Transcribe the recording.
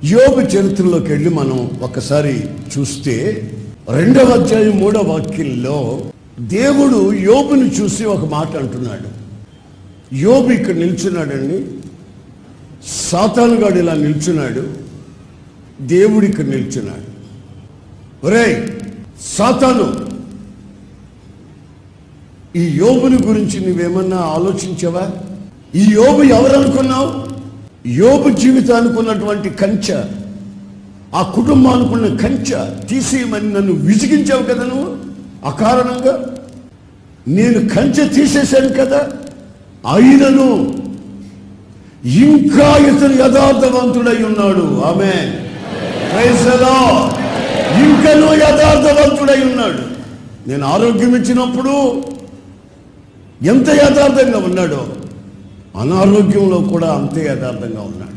యోబు చరిత్రలోకి వెళ్ళి మనం ఒకసారి చూస్తే 2వ అధ్యాయం 3వ వాక్యంలో దేవుడు యోబుని చూసి ఒక మాట అంటున్నాడు. యోబు ఇక్కడ నిల్చున్నాడండి, సాతానుగాడు ఇలా నిల్చున్నాడు, దేవుడు ఇక్కడ నిల్చున్నాడు. ఒరేయ్ సాతాను, ఈ యోబుని గురించి నువ్వేమన్నా ఆలోచించావా? ఈ యోబు ఎవరనుకున్నావు? యోబు జీవితానికి ఉన్నటువంటి కంచె, ఆ కుటుంబానుకున్న కంచె తీసేయమని నన్ను విసిగించావు కదా నువ్వు. అకారణంగా నేను కంచె తీసేశాను కదా, అయినను ఇంకా ఇతను యథార్థవంతుడై ఉన్నాడు. ఆమేన్, ప్రైజ్ ది లార్డ్. ఇంకనూ యథార్థవంతుడై ఉన్నాడు. నేను ఆరోగ్యం ఇచ్చినప్పుడు ఎంత యథార్థంగా ఉన్నాడో అనారోగ్యంలో కూడా అంతే యథార్థంగా ఉన్నాడు.